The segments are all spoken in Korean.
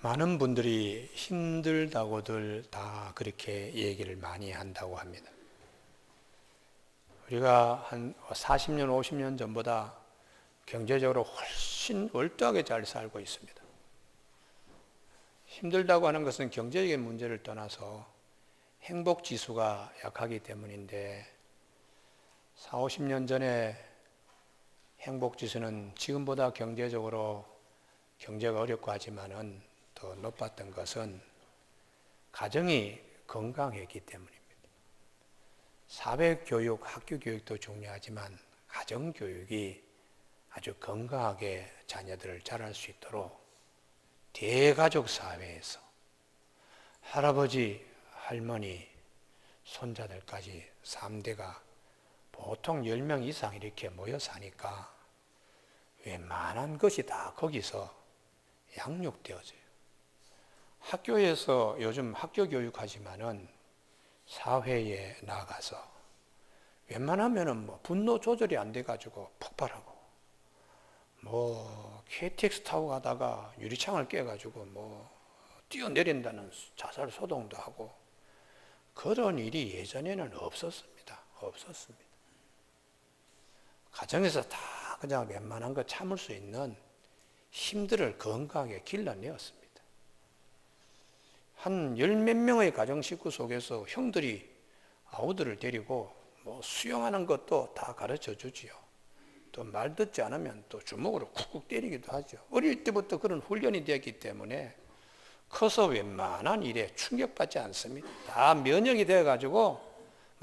많은 분들이 힘들다고들 다 그렇게 얘기를 많이 한다고 합니다. 우리가 한 40년, 50년 전보다 경제적으로 훨씬 월등하게 잘 살고 있습니다. 힘들다고 하는 것은 경제적인 문제를 떠나서 행복 지수가 약하기 때문인데 40, 50년 전에 행복 지수는 지금보다 경제적으로 경제가 어렵고 하지만은 더 높았던 것은 가정이 건강했기 때문입니다. 사회교육, 학교교육도 중요하지만 가정교육이 아주 건강하게 자녀들을 자랄 수 있도록 대가족 사회에서 할아버지, 할머니, 손자들까지 3대가 보통 10명 이상 이렇게 모여 사니까 웬만한 것이 다 거기서 양육되어져요. 학교에서 요즘 학교 교육하지만은 사회에 나가서 웬만하면은 분노 조절이 안 돼가지고 폭발하고 KTX 타고 가다가 유리창을 깨가지고 뛰어내린다는 자살 소동도 하고 그런 일이 예전에는 없었습니다. 가정에서 다 그냥 웬만한 거 참을 수 있는 힘들을 건강하게 길러내었습니다. 한 10몇 명의 가정 식구 속에서 형들이 아우들을 데리고 수영하는 것도 다 가르쳐 주지요. 또 말 듣지 않으면 또 주먹으로 쿡쿡 때리기도 하죠. 어릴 때부터 그런 훈련이 되었기 때문에 커서 웬만한 일에 충격받지 않습니다. 다 면역이 되어가지고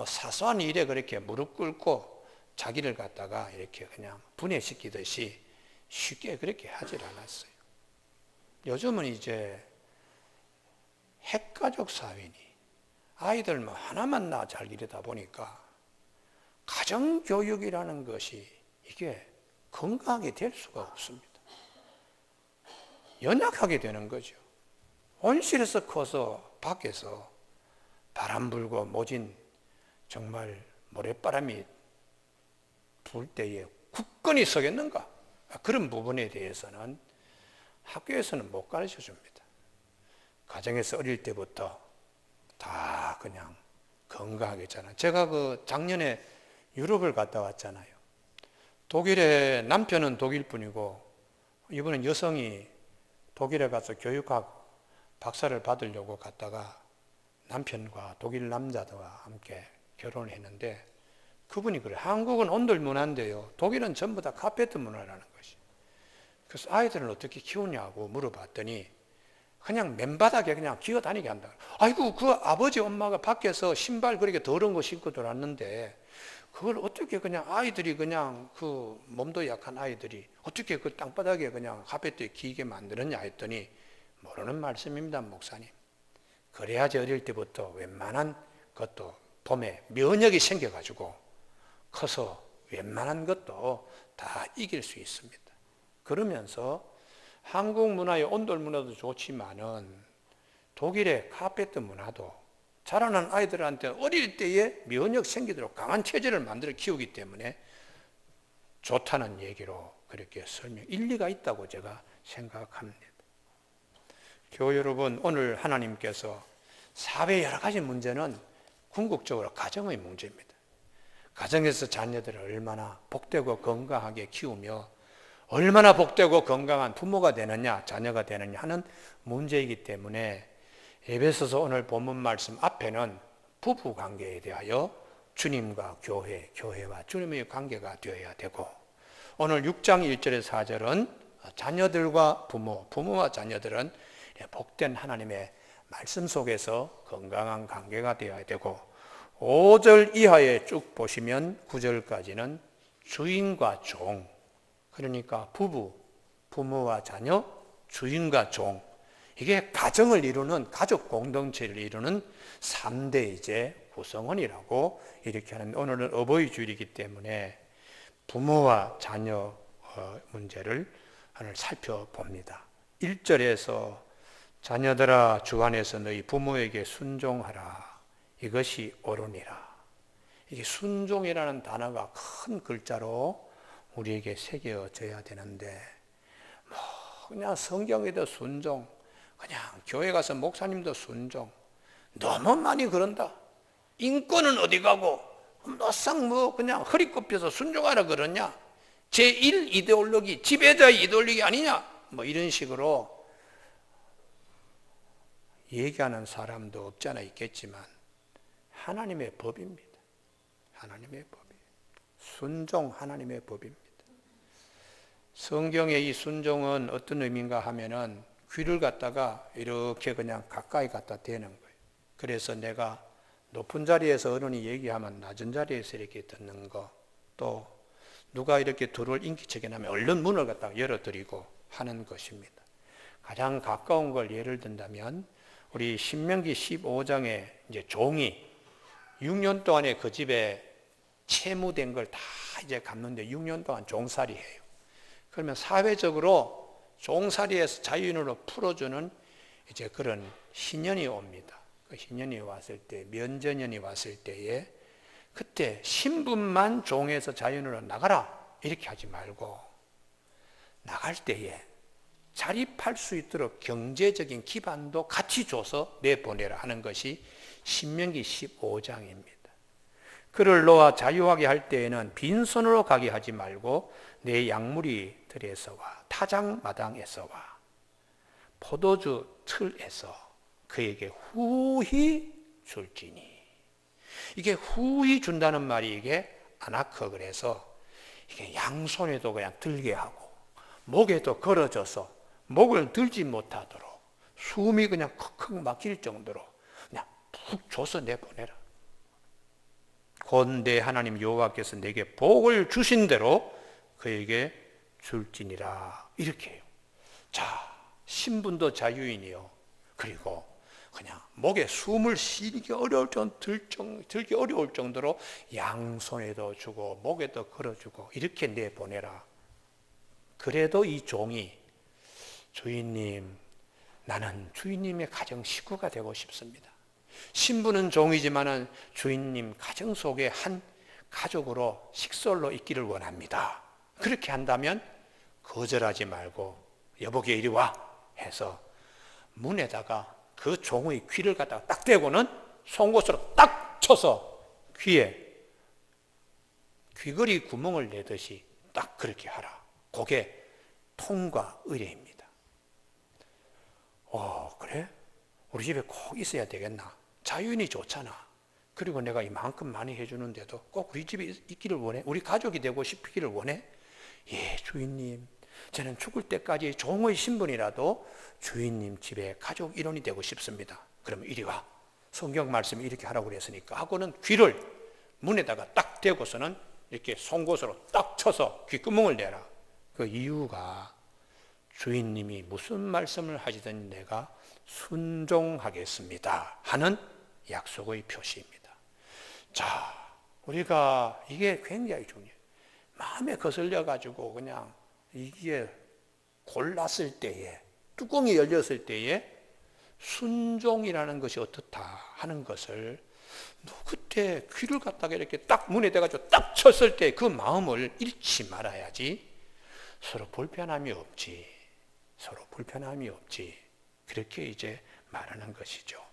사소한 일에 그렇게 무릎 꿇고 자기를 갖다가 이렇게 그냥 분해시키듯이 쉽게 그렇게 하질 않았어요. 요즘은 이제 핵가족 사회니 아이들 하나만 낳아 잘 기르다 보니까 가정교육이라는 것이 이게 건강하게 될 수가 없습니다. 연약하게 되는 거죠. 온실에서 커서 밖에서 바람 불고 모진 정말 모래바람이 불 때에 굳건히 서겠는가? 그런 부분에 대해서는 학교에서는 못 가르쳐 줍니다. 가정에서 어릴 때부터 다 그냥 건강하게 잖아요. 제가 작년에 유럽을 갔다 왔잖아요. 독일에 남편은 독일 분이고 이번엔 여성이 독일에 가서 교육학 박사를 받으려고 갔다가 남편과 독일 남자와 함께 결혼을 했는데 그분이 그래요. 한국은 온돌 문화인데요. 독일은 전부 다 카페트 문화라는 것이. 그래서 아이들을 어떻게 키우냐고 물어봤더니 그냥 맨바닥에 그냥 기어다니게 한다. 아이고, 그 아버지 엄마가 밖에서 신발 그렇게 더러운 거 신고 들어왔는데 그걸 어떻게 그냥 아이들이 그냥 그 몸도 약한 아이들이 어떻게 그 땅바닥에 그냥 카페트에 기게 만드느냐 했더니 모르는 말씀입니다, 목사님. 그래야지 어릴 때부터 웬만한 것도 봄에 면역이 생겨가지고 커서 웬만한 것도 다 이길 수 있습니다. 그러면서 한국 문화의 온돌 문화도 좋지만은 독일의 카페트 문화도 자라는 아이들한테 어릴 때에 면역 생기도록 강한 체질을 만들어 키우기 때문에 좋다는 얘기로 그렇게 일리가 있다고 제가 생각합니다. 교회 여러분, 오늘 하나님께서 사회의 여러 가지 문제는 궁극적으로 가정의 문제입니다. 가정에서 자녀들을 얼마나 복되고 건강하게 키우며 얼마나 복되고 건강한 부모가 되느냐, 자녀가 되느냐 하는 문제이기 때문에 에베소서 오늘 본문 말씀 앞에는 부부 관계에 대하여 주님과 교회와 주님의 관계가 되어야 되고 오늘 6장 1절에서 4절은 자녀들과 부모와 자녀들은 복된 하나님의 말씀 속에서 건강한 관계가 되어야 되고 5절 이하에 쭉 보시면 9절까지는 주인과 종, 그러니까 부모와 자녀, 주인과 종, 이게 가정을 이루는 가족 공동체를 이루는 3대 이제 구성원이라고 이렇게 하는 오늘은 어버이 주일이기 때문에 부모와 자녀 문제를 오늘 살펴봅니다. 1절에서 자녀들아 주 안에서 너희 부모에게 순종하라. 이것이 옳으니라. 이게 순종이라는 단어가 큰 글자로 우리에게 새겨져야 되는데 그냥 성경에도 순종, 그냥 교회 가서 목사님도 순종. 너무 많이 그런다. 인권은 어디 가고 너상 그냥 허리 굽혀서 순종하라 그러냐. 제1 이데올로기, 지배자의 이데올로기 아니냐. 이런 식으로 얘기하는 사람도 없지 않아 있겠지만 하나님의 법입니다. 하나님의 법이에요. 순종 하나님의 법입니다. 성경의 이 순종은 어떤 의미인가 하면은 귀를 갖다가 이렇게 그냥 가까이 갖다 대는 거예요. 그래서 내가 높은 자리에서 어른이 얘기하면 낮은 자리에서 이렇게 듣는 거, 또 누가 이렇게 들어올 인기척이 나면 얼른 문을 갖다가 열어드리고 하는 것입니다. 가장 가까운 걸 예를 든다면 우리 신명기 15장에 이제 종이 6년 동안에 그 집에 채무된 걸 다 이제 갚는데 6년 동안 종살이해요. 그러면 사회적으로 종살이에서 자유인으로 풀어주는 이제 그런 희년이 옵니다. 그 희년이 왔을 때, 면전년이 왔을 때에 그때 신분만 종에서 자유인으로 나가라 이렇게 하지 말고 나갈 때에 자립할 수 있도록 경제적인 기반도 같이 줘서 내보내라 하는 것이 신명기 15장입니다. 그를 놓아 자유하게 할 때에는 빈손으로 가게 하지 말고 내 약물이 들에서와 타작마당에서와 포도주 틀에서 그에게 후히 줄지니. 이게 후히 준다는 말이 이게 아나커, 그래서 이게 양손에도 그냥 들게 하고 목에도 걸어져서 목을 들지 못하도록 숨이 그냥 컥컥 막힐 정도로 그냥 푹 줘서 내보내라. 곧 내 하나님 여호와께서 내게 복을 주신 대로 그에게 줄지니라. 이렇게 해요. 자, 신분도 자유인이요. 그리고 그냥 목에 숨을 쉬기 어려울 들기 어려울 정도로 양손에도 주고 목에도 걸어주고 이렇게 내보내라. 그래도 이 종이 주인님, 나는 주인님의 가정 식구가 되고 싶습니다. 신부는 종이지만은 주인님 가정 속에 한 가족으로 식솔로 있기를 원합니다. 그렇게 한다면 거절하지 말고 여보게 이리 와 해서 문에다가 그 종의 귀를 갖다가 딱 대고는 송곳으로 딱 쳐서 귀에 귀걸이 구멍을 내듯이 딱 그렇게 하라. 그게 통과 의례입니다. 그래? 우리 집에 꼭 있어야 되겠나? 자유인이 좋잖아. 그리고 내가 이만큼 많이 해주는데도 꼭 우리 집에 있기를 원해? 우리 가족이 되고 싶기를 원해? 예, 주인님. 저는 죽을 때까지 종의 신분이라도 주인님 집에 가족 일원이 되고 싶습니다. 그러면 이리 와. 성경 말씀이 이렇게 하라고 그랬으니까 하고는 귀를 문에다가 딱 대고서는 이렇게 송곳으로 딱 쳐서 귓구멍을 내라. 그 이유가 주인님이 무슨 말씀을 하시든 내가 순종하겠습니다 하는 약속의 표시입니다. 자, 우리가 이게 굉장히 중요해요. 마음에 거슬려 가지고 그냥 이게 골랐을 때에, 뚜껑이 열렸을 때에 순종이라는 것이 어떻다 하는 것을 그때 귀를 갖다가 이렇게 딱 문에 대가지고 딱 쳤을 때 그 마음을 잃지 말아야지. 서로 불편함이 없지. 서로 불편함이 없지. 그렇게 이제 말하는 것이죠.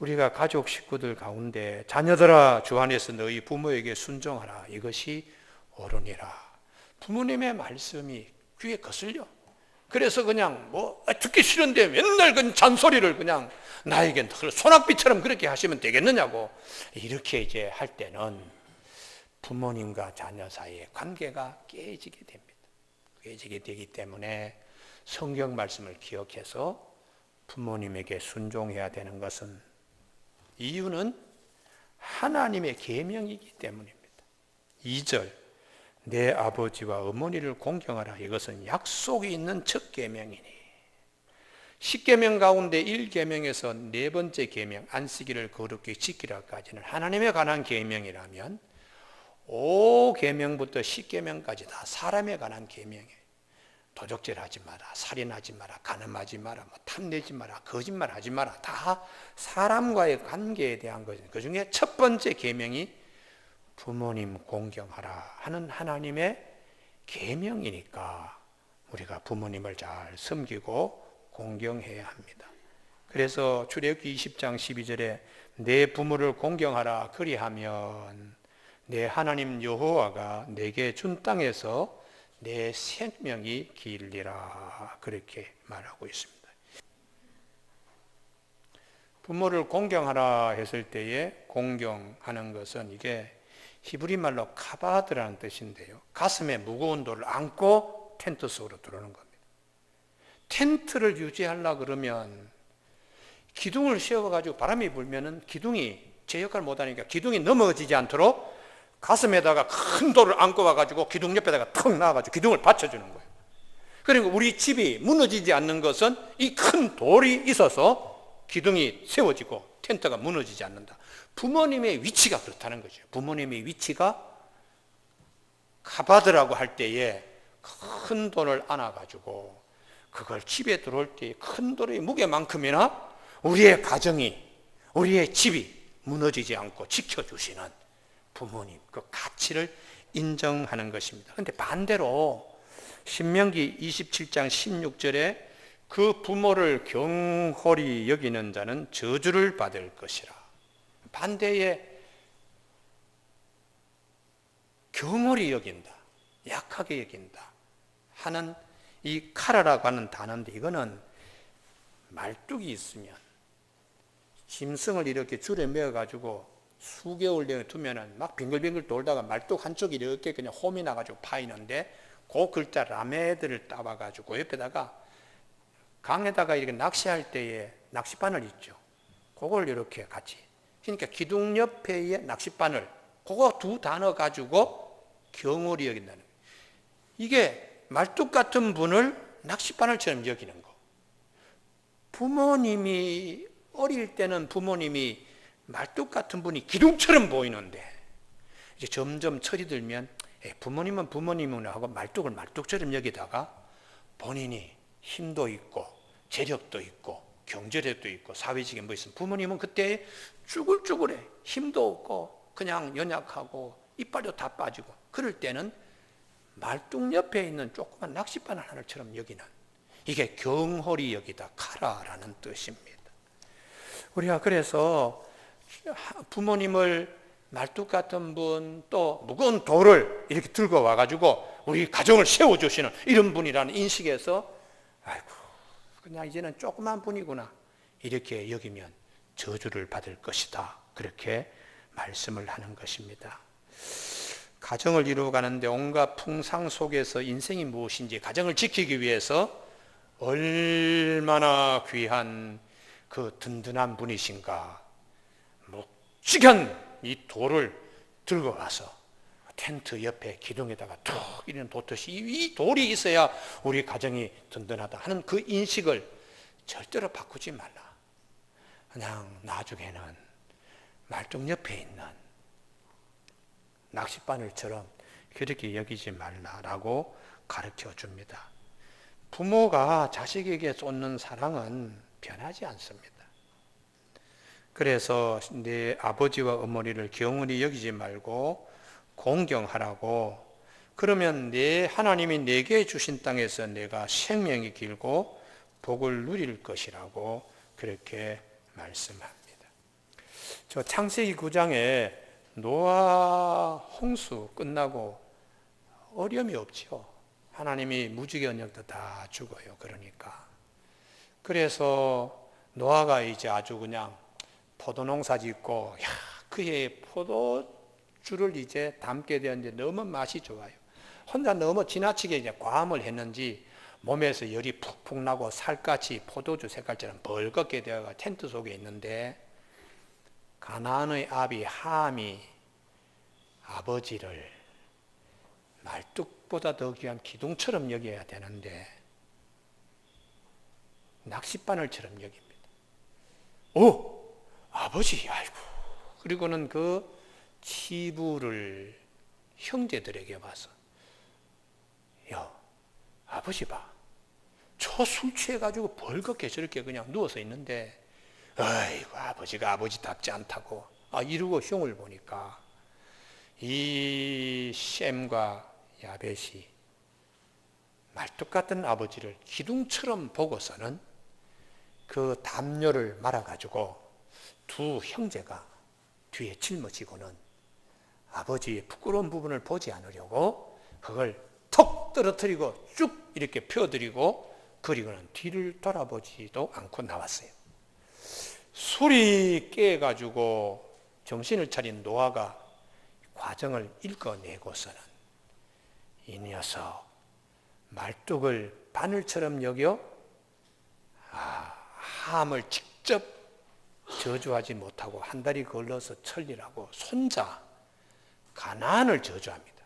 우리가 가족 식구들 가운데 자녀들아 주 안에서 너희 부모에게 순종하라. 이것이 옳으니라. 부모님의 말씀이 귀에 거슬려. 그래서 그냥 듣기 싫은데 맨날 그 잔소리를 그냥 나에겐 소낙비처럼 그렇게 하시면 되겠느냐고 이렇게 이제 할 때는 부모님과 자녀 사이의 관계가 깨지게 됩니다. 깨지게 되기 때문에 성경 말씀을 기억해서 부모님에게 순종해야 되는 것은 이유는 하나님의 계명이기 때문입니다. 2절 내 아버지와 어머니를 공경하라. 이것은 약속이 있는 첫 계명이니 10계명 가운데 1계명에서 네 번째 계명 안식일을 거룩히 지키라까지는 하나님에 관한 계명이라면 5계명부터 10계명까지 다 사람에 관한 계명이에요. 도적질하지 마라, 살인하지 마라, 간음하지 마라, 탐내지 마라, 거짓말하지 마라. 다 사람과의 관계에 대한 것입니다. 그 중에 첫 번째 계명이 부모님 공경하라 하는 하나님의 계명이니까 우리가 부모님을 잘 섬기고 공경해야 합니다. 그래서 출애굽기 20장 12절에 내 부모를 공경하라 그리하면 내 하나님 여호와가 내게 준 땅에서 내 생명이 길리라 그렇게 말하고 있습니다. 부모를 공경하라 했을 때에 공경하는 것은 이게 히브리 말로 카바드라는 뜻인데요. 가슴에 무거운 돌을 안고 텐트 속으로 들어오는 겁니다. 텐트를 유지하려고 그러면 기둥을 세워가지고 바람이 불면은 기둥이 제 역할을 못하니까 기둥이 넘어지지 않도록 가슴에다가 큰 돌을 안고 와가지고 기둥 옆에다가 턱 놔가지고 기둥을 받쳐주는 거예요. 그러니까 우리 집이 무너지지 않는 것은 이 큰 돌이 있어서 기둥이 세워지고 텐트가 무너지지 않는다. 부모님의 위치가 그렇다는 거죠. 부모님의 위치가 카바드라고 할 때에 큰 돌을 안아가지고 그걸 집에 들어올 때 큰 돌의 무게만큼이나 우리의 가정이, 우리의 집이 무너지지 않고 지켜주시는 부모님, 그 가치를 인정하는 것입니다. 그런데 반대로 신명기 27장 16절에 그 부모를 경홀히 여기는 자는 저주를 받을 것이라. 반대에 경홀히 여긴다, 약하게 여긴다 하는 이 카라라고 하는 단어인데, 이거는 말뚝이 있으면 짐승을 이렇게 줄에 매어가지고 수개월 내에 두면은 막 빙글빙글 돌다가 말뚝 한쪽이 이렇게 그냥 홈이 나가지고 파이는데, 그 글자 라메드를 따봐가지고 옆에다가 강에다가 이렇게 낚시할 때에 낚싯바늘 있죠. 그걸 이렇게 같이. 그러니까 기둥 옆에의 낚싯바늘, 그거 두 단어 가지고 경홀히 여긴다는 거예요. 이게 말뚝 같은 분을 낚싯바늘처럼 여기는 거. 부모님이 어릴 때는 부모님이 말뚝 같은 분이 기둥처럼 보이는데, 이제 점점 철이 들면 부모님은 부모님은 하고 말뚝을 말뚝처럼 여기다가 본인이 힘도 있고 재력도 있고 경제력도 있고 사회적인 뭐 있으면 부모님은 그때 쭈글쭈글해. 힘도 없고 그냥 연약하고 이빨도 다 빠지고, 그럴 때는 말뚝 옆에 있는 조그만 낚싯바늘 하나처럼 여기는, 이게 경홀히 여기다 카라라는 뜻입니다. 우리가 그래서 부모님을 말뚝 같은 분, 또 무거운 돌을 이렇게 들고 와가지고 우리 가정을 세워주시는 이런 분이라는 인식에서, 아이고 그냥 이제는 조그만 분이구나 이렇게 여기면 저주를 받을 것이다, 그렇게 말씀을 하는 것입니다. 가정을 이루어가는데 온갖 풍상 속에서 인생이 무엇인지, 가정을 지키기 위해서 얼마나 귀한 그 든든한 분이신가, 묵직한 이 돌을 들고 와서 텐트 옆에 기둥에다가 툭 이런 뒀듯이 이 돌이 있어야 우리 가정이 든든하다 하는 그 인식을 절대로 바꾸지 말라. 그냥 나중에는 말뚝 옆에 있는 낚싯바늘처럼 그렇게 여기지 말라라고 가르쳐 줍니다. 부모가 자식에게 쏟는 사랑은 변하지 않습니다. 그래서 내 아버지와 어머니를 경홀히 여기지 말고 공경하라고, 그러면 내 하나님이 내게 주신 땅에서 내가 생명이 길고 복을 누릴 것이라고 그렇게 말씀합니다. 저 창세기 9장에 노아 홍수 끝나고 어려움이 없죠. 하나님이 무지개 언약도 다 죽어요. 그러니까. 그래서 노아가 이제 아주 그냥 포도농사 짓고, 그의 포도주를 이제 담게 되었는데 너무 맛이 좋아요. 혼자 너무 지나치게 이제 과음을 했는지 몸에서 열이 푹푹 나고 살갗이 포도주 색깔처럼 벌겋게 되어가 텐트 속에 있는데, 가나안의 아비 함이 아버지를 말뚝보다 더 귀한 기둥처럼 여겨야 되는데 낚싯바늘처럼 여깁니다. 오! 아버지, 아이고. 그리고는 그 치부를 형제들에게 와서, 야, 아버지 봐. 저 술 취해가지고 벌겋게 저렇게 그냥 누워서 있는데, 아이고, 아버지가 아버지답지 않다고. 이러고 형을 보니까, 이 셈과 야벳이 말뚝 같은 아버지를 기둥처럼 보고서는 그 담요를 말아가지고 두 형제가 뒤에 짊어지고는 아버지의 부끄러운 부분을 보지 않으려고 그걸 톡 떨어뜨리고 쭉 이렇게 펴드리고 그리고는 뒤를 돌아보지도 않고 나왔어요. 술이 깨가지고 정신을 차린 노아가 과정을 읽어내고서는 이 녀석 말뚝을 바늘처럼 여겨 함을 직접 저주하지 못하고 한 달이 걸러서 천리라고 손자 가나안을 저주합니다.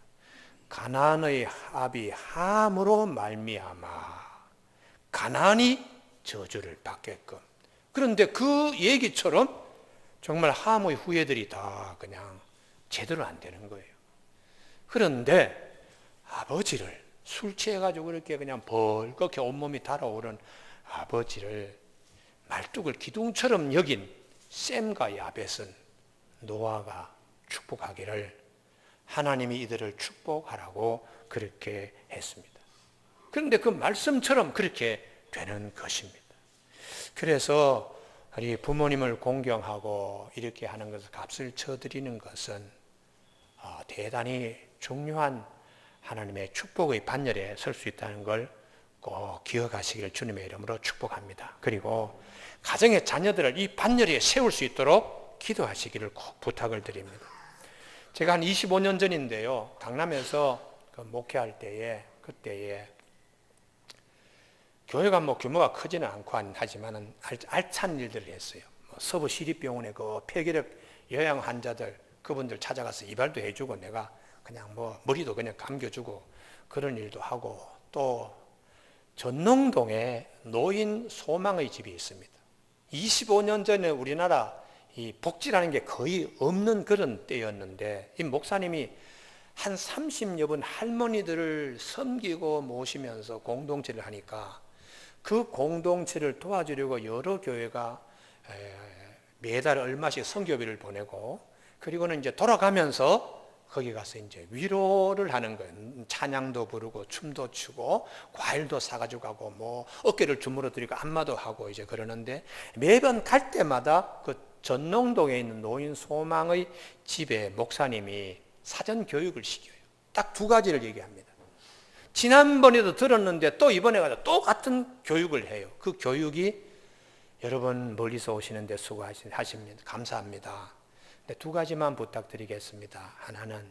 가나안의 합이 함으로 말미암아 가나안이 저주를 받게끔. 그런데 그 얘기처럼 정말 함의 후예들이 다 그냥 제대로 안 되는 거예요. 그런데 아버지를 술 취해가지고 그렇게 그냥 벌겋게 온몸이 달아오른 아버지를 말뚝을 기둥처럼 여긴 셈과 야벳은 노아가 축복하기를 하나님이 이들을 축복하라고 그렇게 했습니다. 그런데 그 말씀처럼 그렇게 되는 것입니다. 그래서 우리 부모님을 공경하고 이렇게 하는 것을 값을 쳐드리는 것은 대단히 중요한 하나님의 축복의 반열에 설 수 있다는 걸 꼭 기억하시기를 주님의 이름으로 축복합니다. 그리고 가정의 자녀들을 이 반열에 세울 수 있도록 기도하시기를 꼭 부탁을 드립니다. 제가 한 25년 전인데요, 강남에서 목회할 때에 그때에 교회가 뭐 규모가 크지는 않고 하지만은 알찬 일들을 했어요. 서부 시립병원에 그 폐결핵 요양 환자들 그분들 찾아가서 이발도 해주고 내가 그냥 뭐 머리도 그냥 감겨주고 그런 일도 하고, 또 전농동에 노인 소망의 집이 있습니다. 25년 전에 우리나라 이 복지라는 게 거의 없는 그런 때였는데 이 목사님이 한 30여 분 할머니들을 섬기고 모시면서 공동체를 하니까 그 공동체를 도와주려고 여러 교회가 매달 얼마씩 선교비를 보내고, 그리고는 이제 돌아가면서 거기 가서 이제 위로를 하는 거예요. 찬양도 부르고 춤도 추고 과일도 사가지고 가고 뭐 어깨를 주물러드리고 안마도 하고 이제 그러는데, 매번 갈 때마다 그 전농동에 있는 노인 소망의 집에 목사님이 사전 교육을 시켜요. 딱 두 가지를 얘기합니다. 지난번에도 들었는데 또 이번에 가서 또 같은 교육을 해요. 그 교육이 여러분 멀리서 오시는데 수고하십니다. 감사합니다. 근데 두 가지만 부탁드리겠습니다. 하나는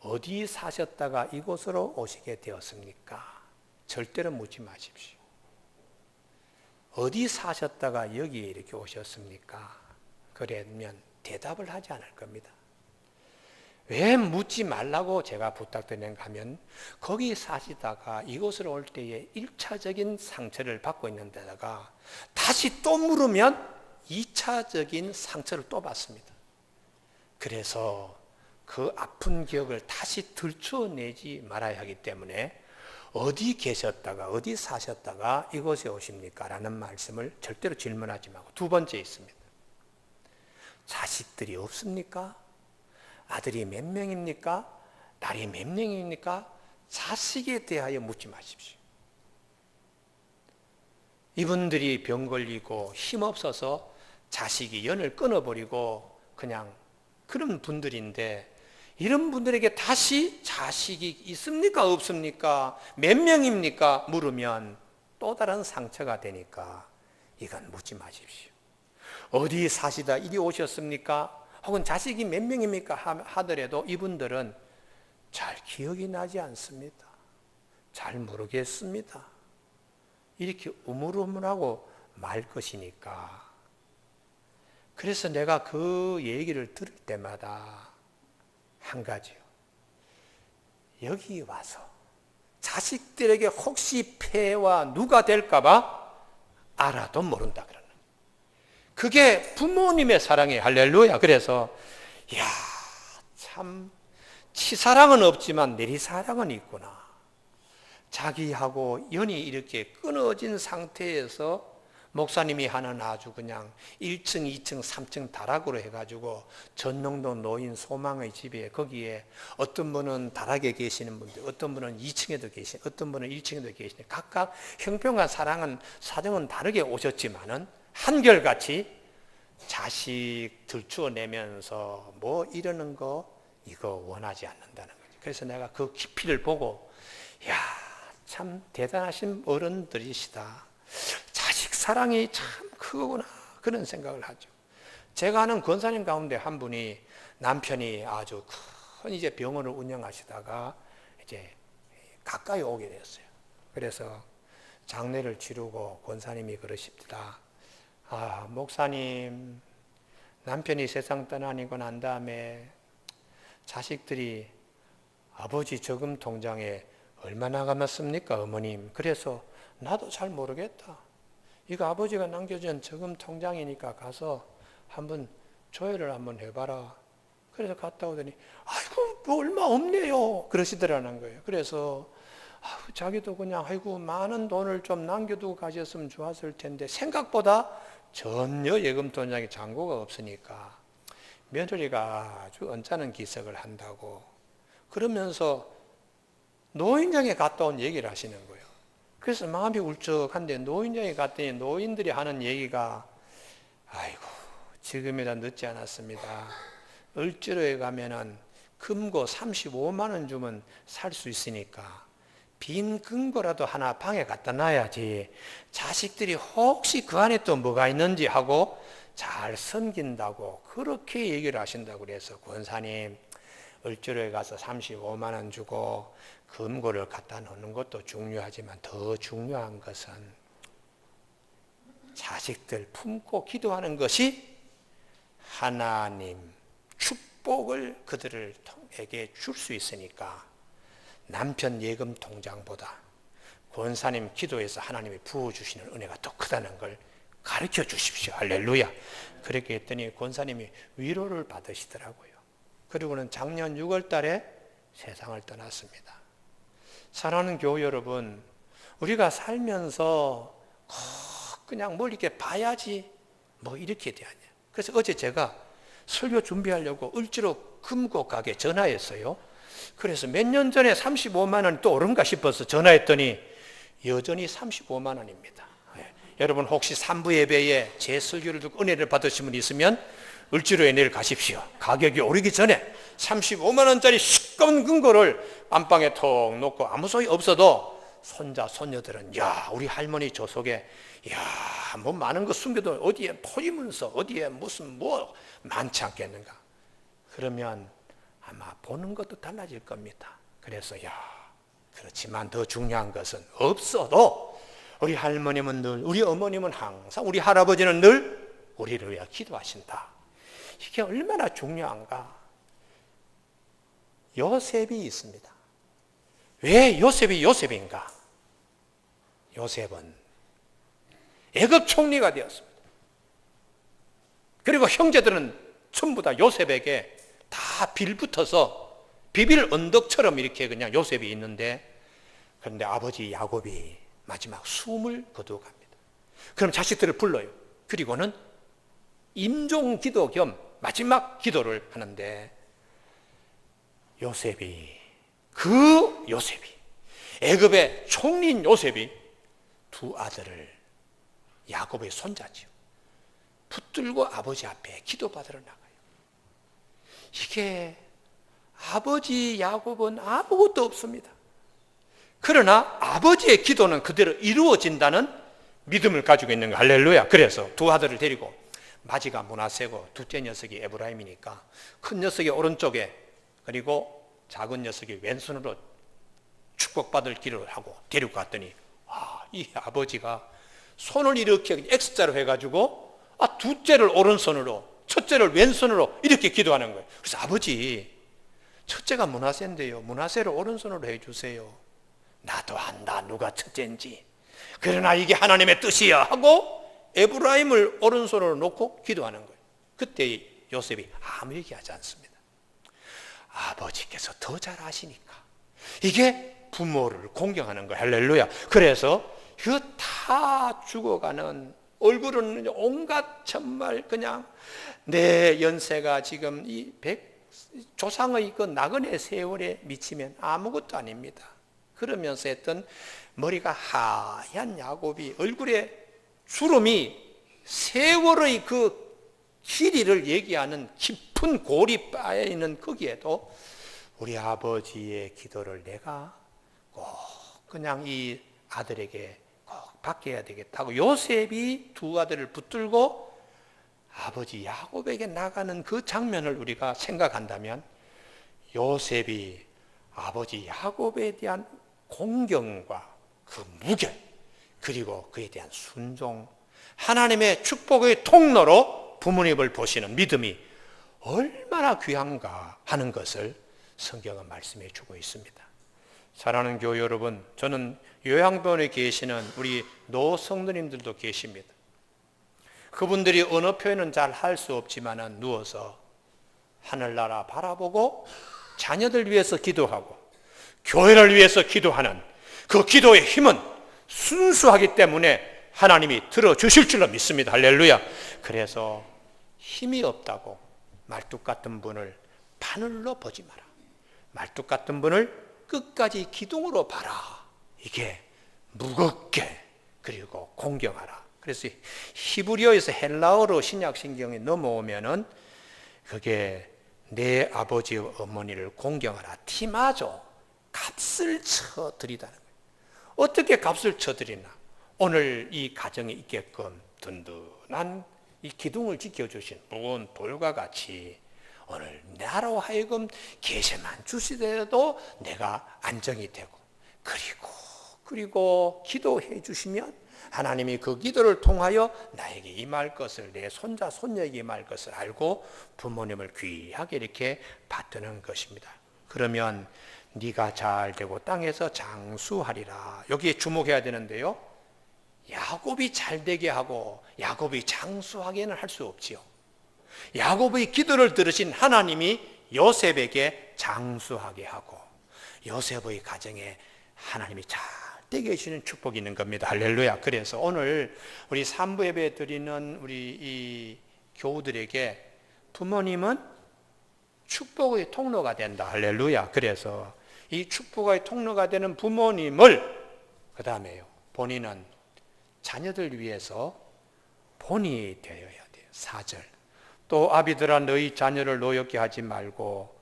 어디 사셨다가 이곳으로 오시게 되었습니까? 절대로 묻지 마십시오. 어디 사셨다가 여기에 이렇게 오셨습니까? 그러면 대답을 하지 않을 겁니다. 왜 묻지 말라고 제가 부탁드리는가 하면, 거기 사시다가 이곳으로 올 때에 1차적인 상처를 받고 있는 데다가 다시 또 물으면 2차적인 상처를 또 받습니다. 그래서 그 아픈 기억을 다시 들춰내지 말아야 하기 때문에 어디 계셨다가 어디 사셨다가 이곳에 오십니까? 라는 말씀을 절대로 질문하지 말고, 두 번째 있습니다. 자식들이 없습니까? 아들이 몇 명입니까? 딸이 몇 명입니까? 자식에 대하여 묻지 마십시오. 이분들이 병 걸리고 힘없어서 자식이 연을 끊어버리고 그냥 그런 분들인데, 이런 분들에게 다시 자식이 있습니까? 없습니까? 몇 명입니까? 물으면 또 다른 상처가 되니까 이건 묻지 마십시오. 어디 사시다 이리 오셨습니까? 혹은 자식이 몇 명입니까? 하더라도 이분들은 잘 기억이 나지 않습니다. 잘 모르겠습니다. 이렇게 우물우물하고 말 것이니까. 그래서 내가 그 얘기를 들을 때마다 한 가지요. 여기 와서 자식들에게 혹시 폐와 누가 될까봐 알아도 모른다 그러는. 그게 부모님의 사랑이에요. 할렐루야. 그래서 야, 참 치사랑은 없지만 내리사랑은 있구나. 자기하고 연이 이렇게 끊어진 상태에서 목사님이 하는 아주 그냥 1층, 2층, 3층 다락으로 해가지고 전농도 노인 소망의 집에 거기에 어떤 분은 다락에 계시는 분들, 어떤 분은 2층에도 계신, 어떤 분은 1층에도 계시는 각각 형편과 사정은 다르게 오셨지만은 한결같이 자식 들추어내면서 뭐 이러는 거 이거 원하지 않는다는 거죠. 그래서 내가 그 깊이를 보고 야, 참 대단하신 어른들이시다. 자식 사랑이 참 크구나 그런 생각을 하죠. 제가 아는 권사님 가운데 한 분이 남편이 아주 큰 이제 병원을 운영하시다가 이제 가까이 오게 됐어요. 그래서 장례를 치르고 권사님이 그러십니다. 아, 목사님, 남편이 세상 떠나니고 난 다음에 자식들이 아버지 저금 통장에 얼마나 감았습니까, 어머님? 그래서 나도 잘 모르겠다. 이거 아버지가 남겨준 저금 통장이니까 가서 한번 조회를 한번 해봐라. 그래서 갔다 오더니 아이고 뭐 얼마 없네요 그러시더라는 거예요. 그래서 자기도 그냥 아이고 많은 돈을 좀 남겨두고 가셨으면 좋았을 텐데 생각보다 전혀 예금 통장에 잔고가 없으니까 며느리가 아주 언짢은 기색을 한다고 그러면서 노인정에 갔다 온 얘기를 하시는 거예요. 그래서 마음이 울적한데 노인정에 갔더니 노인들이 하는 얘기가 아이고 지금이라 늦지 않았습니다. 을지로에 가면은 금고 35만 원 주면 살 수 있으니까 빈 금고라도 하나 방에 갖다 놔야지 자식들이 혹시 그 안에 또 뭐가 있는지 하고 잘 섬긴다고 그렇게 얘기를 하신다고 그래서 권사님 을지로에 가서 35만 원 주고 금고를 갖다 놓는 것도 중요하지만 더 중요한 것은 자식들 품고 기도하는 것이 하나님 축복을 그들에게 줄 수 있으니까 남편 예금 통장보다 권사님 기도에서 하나님이 부어주시는 은혜가 더 크다는 걸 가르쳐 주십시오. 할렐루야. 그렇게 했더니 권사님이 위로를 받으시더라고요. 그리고는 작년 6월 달에 세상을 떠났습니다. 사랑하는 교우 여러분, 우리가 살면서 그냥 뭘 이렇게 봐야지 뭐 이렇게 돼야 돼요. 그래서 어제 제가 설교 준비하려고 을지로 금고 가게 전화했어요. 그래서 몇 년 전에 35만 원이 또 오른가 싶어서 전화했더니 여전히 35만 원입니다. 여러분 혹시 3부 예배에 제 설교를 듣고 은혜를 받으신 분 있으면 을지로에 내일 가십시오. 가격이 오르기 전에 35만 원짜리 시꺼먼 금고를 안방에 톡 놓고 아무 소리 없어도 손자 손녀들은 야 우리 할머니 저 속에 야 뭐 많은 거 숨겨도 어디에 포이문서 어디에 무슨 뭐 많지 않겠는가. 그러면 아마 보는 것도 달라질 겁니다. 그래서 야 그렇지만 더 중요한 것은 없어도 우리 할머님은 늘 우리 어머님은 항상 우리 할아버지는 늘 우리를 위해 기도하신다. 이게 얼마나 중요한가. 요셉이 있습니다. 왜 요셉이 요셉인가? 요셉은 애굽 총리가 되었습니다. 그리고 형제들은 전부 다 요셉에게 다 빌붙어서 비빌 언덕처럼 이렇게 그냥 요셉이 있는데 그런데 아버지 야곱이 마지막 숨을 거두어갑니다. 그럼 자식들을 불러요. 그리고는 임종 기도 겸 마지막 기도를 하는데 요셉이 애굽의 총리인 요셉이 두 아들을 야곱의 손자지요. 붙들고 아버지 앞에 기도받으러 나가요. 이게 아버지 야곱은 아무것도 없습니다. 그러나 아버지의 기도는 그대로 이루어진다는 믿음을 가지고 있는 거 할렐루야. 그래서 두 아들을 데리고 마지가 므낫세고 둘째 녀석이 에브라임이니까 큰 녀석이 오른쪽에 그리고 작은 녀석이 왼손으로 축복받을 길을 하고 데리고 갔더니 이 아버지가 손을 이렇게 X자로 해가지고 둘째를 오른손으로 첫째를 왼손으로 이렇게 기도하는 거예요. 그래서 아버지 첫째가 므낫세인데요 므낫세를 오른손으로 해주세요. 나도 안다 누가 첫째인지. 그러나 이게 하나님의 뜻이야 하고 에브라임을 오른손으로 놓고 기도하는 거예요. 그때 요셉이 아무 얘기하지 않습니다. 아버지께서 더 잘 아시니까. 이게 부모를 공경하는 거예요. 할렐루야. 그래서 그 다 죽어가는 얼굴은 온갖 정말 그냥 내 연세가 지금 이 조상의 그 나그네 세월에 미치면 아무것도 아닙니다. 그러면서 했던 머리가 하얀 야곱이 얼굴에 주름이 세월의 그 길이를 얘기하는 깊은 골이 빠져 있는 거기에도 우리 아버지의 기도를 내가 꼭 그냥 이 아들에게 꼭 받게 해야 되겠다고 요셉이 두 아들을 붙들고 아버지 야곱에게 나가는 그 장면을 우리가 생각한다면 요셉이 아버지 야곱에 대한 공경과 그 무게 그리고 그에 대한 순종 하나님의 축복의 통로로 부모님을 보시는 믿음이 얼마나 귀한가 하는 것을 성경은 말씀해 주고 있습니다. 사랑하는 교회 여러분, 저는 요양병원에 계시는 우리 노성도님들도 계십니다. 그분들이 언어 표현은 잘 할 수 없지만 누워서 하늘나라 바라보고 자녀들 위해서 기도하고 교회를 위해서 기도하는 그 기도의 힘은 순수하기 때문에 하나님이 들어주실 줄로 믿습니다. 할렐루야. 그래서 힘이 없다고 말뚝 같은 분을 바늘로 보지 마라. 말뚝 같은 분을 끝까지 기둥으로 봐라. 이게 무겁게 그리고 공경하라. 그래서 히브리어에서 헬라어로 신약신경에 넘어오면은 그게 내 아버지 어머니를 공경하라. 티마죠. 값을 쳐드리다는 거예요. 어떻게 값을 쳐드리나? 오늘 이 가정에 있게끔 든든한 이 기둥을 지켜주신 무거운 돌과 같이 오늘 나로 하여금 계세만 주시더라도 내가 안정이 되고 그리고 기도해 주시면 하나님이 그 기도를 통하여 나에게 임할 것을 내 손자 손녀에게 임할 것을 알고 부모님을 귀하게 이렇게 받드는 것입니다. 그러면 네가 잘 되고 땅에서 장수하리라. 여기에 주목해야 되는데요. 야곱이 잘 되게 하고 야곱이 장수하게는 할 수 없지요. 야곱의 기도를 들으신 하나님이 요셉에게 장수하게 하고 요셉의 가정에 하나님이 잘 되게 해주시는 축복이 있는 겁니다. 할렐루야. 그래서 오늘 우리 3부 예배 드리는 우리 이 교우들에게 부모님은 축복의 통로가 된다. 할렐루야. 그래서 이 축복의 통로가 되는 부모님을 그 다음에요. 본인은 자녀들 위해서 본이 되어야 돼요. 4절. 또 아비들아 너희 자녀를 노엽게 하지 말고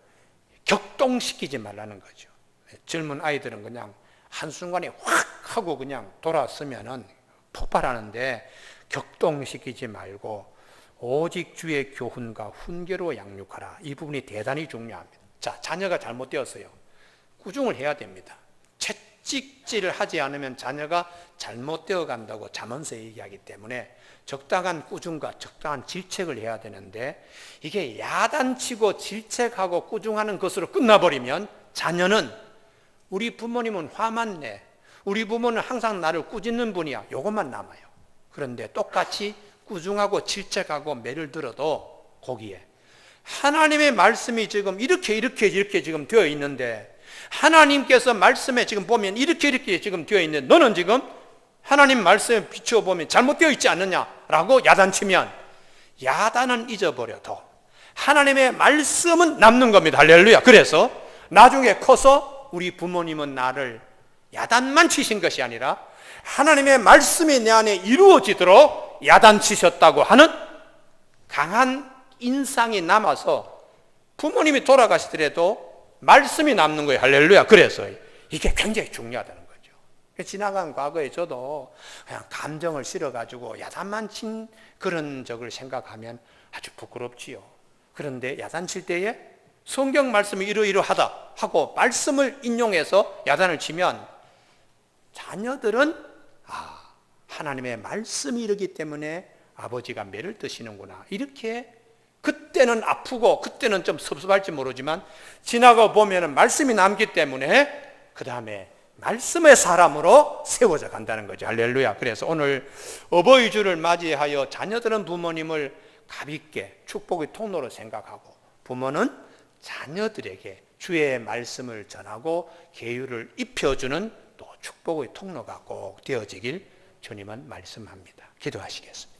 격동시키지 말라는 거죠. 젊은 아이들은 그냥 한순간에 확 하고 그냥 돌아서면은 폭발하는데 격동시키지 말고 오직 주의 교훈과 훈계로 양육하라. 이 부분이 대단히 중요합니다. 자, 자녀가 잘못되었어요. 꾸중을 해야 됩니다. 채찍질을 하지 않으면 자녀가 잘못되어 간다고 잠언서 얘기하기 때문에 적당한 꾸중과 적당한 질책을 해야 되는데 이게 야단치고 질책하고 꾸중하는 것으로 끝나버리면 자녀는 우리 부모님은 화만 내. 우리 부모는 항상 나를 꾸짖는 분이야. 이것만 남아요. 그런데 똑같이 꾸중하고 질책하고 매를 들어도 거기에 하나님의 말씀이 지금 이렇게 지금 되어 있는데 하나님께서 말씀에 지금 보면 이렇게 지금 되어 있는데 너는 지금 하나님 말씀에 비추어 보면 잘못되어 있지 않느냐라고 야단치면 야단은 잊어버려도 하나님의 말씀은 남는 겁니다. 할렐루야. 그래서 나중에 커서 우리 부모님은 나를 야단만 치신 것이 아니라 하나님의 말씀이 내 안에 이루어지도록 야단치셨다고 하는 강한 인상이 남아서 부모님이 돌아가시더라도 말씀이 남는 거예요. 할렐루야. 그래서 이게 굉장히 중요하다는 거죠. 지나간 과거에 저도 그냥 감정을 실어가지고 야단만 친 그런 적을 생각하면 아주 부끄럽지요. 그런데 야단칠 때에 성경 말씀이 이러이러하다 하고 말씀을 인용해서 야단을 치면 자녀들은 하나님의 말씀이 이르기 때문에 아버지가 매를 드시는구나. 이렇게 그때는 아프고 그때는 좀 섭섭할지 모르지만 지나고 보면 말씀이 남기 때문에 그 다음에 말씀의 사람으로 세워져 간다는 거죠. 할렐루야. 그래서 오늘 어버이 주를 맞이하여 자녀들은 부모님을 가볍게 축복의 통로로 생각하고 부모는 자녀들에게 주의 말씀을 전하고 계율을 입혀주는 또 축복의 통로가 꼭 되어지길 주님은 말씀합니다. 기도하시겠습니다.